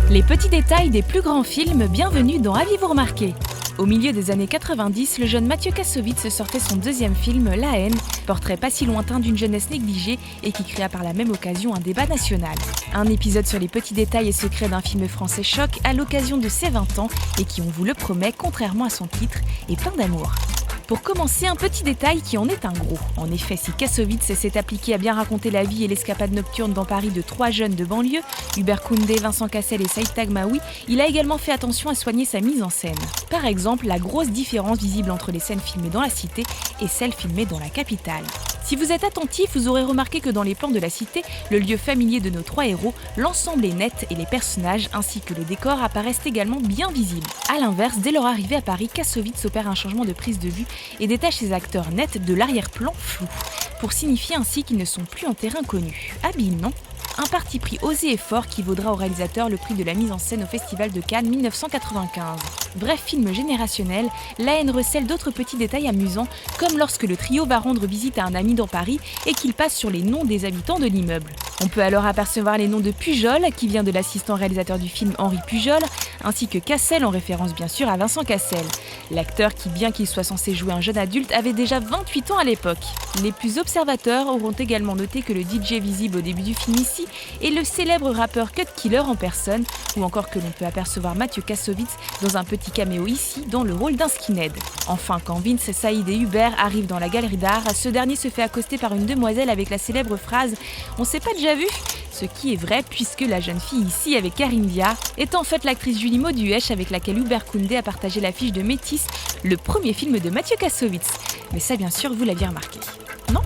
Les petits détails des plus grands films, bienvenue dans Aviez-vous remarqué ? Au milieu des années 90, le jeune Mathieu Kassovitz sortait son deuxième film, La haine, portrait pas si lointain d'une jeunesse négligée et qui créa par la même occasion un débat national. Un épisode sur les petits détails et secrets d'un film français choc à l'occasion de ses 20 ans et qui, on vous le promet, contrairement à son titre, est plein d'amour. Pour commencer, un petit détail qui en est un gros. En effet, si Kassovitz s'est appliqué à bien raconter la vie et l'escapade nocturne dans Paris de 3 jeunes de banlieue, Hubert Koundé, Vincent Cassel et Saïd Taghmaoui, il a également fait attention à soigner sa mise en scène. Par exemple, la grosse différence visible entre les scènes filmées dans la cité et celles filmées dans la capitale. Si vous êtes attentif, vous aurez remarqué que dans les plans de la cité, le lieu familier de nos 3 héros, l'ensemble est net et les personnages ainsi que le décor apparaissent également bien visibles. A l'inverse, dès leur arrivée à Paris, Kassovitz opère un changement de prise de vue et détache ses acteurs nets de l'arrière-plan flou, pour signifier ainsi qu'ils ne sont plus en terrain connu. Habile, non ? Un parti pris osé et fort qui vaudra au réalisateur le prix de la mise en scène au Festival de Cannes 1995. Bref, film générationnel, La haine recèle d'autres petits détails amusants, comme lorsque le trio va rendre visite à un ami dans Paris et qu'il passe sur les noms des habitants de l'immeuble. On peut alors apercevoir les noms de Pujol, qui vient de l'assistant réalisateur du film Henri Pujol, ainsi que Cassel, en référence bien sûr à Vincent Cassel. L'acteur qui, bien qu'il soit censé jouer un jeune adulte, avait déjà 28 ans à l'époque. Les plus observateurs auront également noté que le DJ visible au début du film ici est le célèbre rappeur Cut Killer en personne, ou encore que l'on peut apercevoir Mathieu Kassovitz dans un petit caméo ici dans le rôle d'un skinhead. Enfin, quand Vince, Saïd et Hubert arrivent dans la galerie d'art, ce dernier se fait accoster par une demoiselle avec la célèbre phrase « On s'est pas déjà vu ?» Ce qui est vrai puisque la jeune fille ici avec Karine Viard est en fait l'actrice Julie Mauduèche avec laquelle Hubert Koundé a partagé l'affiche de Métis, le premier film de Mathieu Kassovitz. Mais ça bien sûr vous l'aviez remarqué, non ?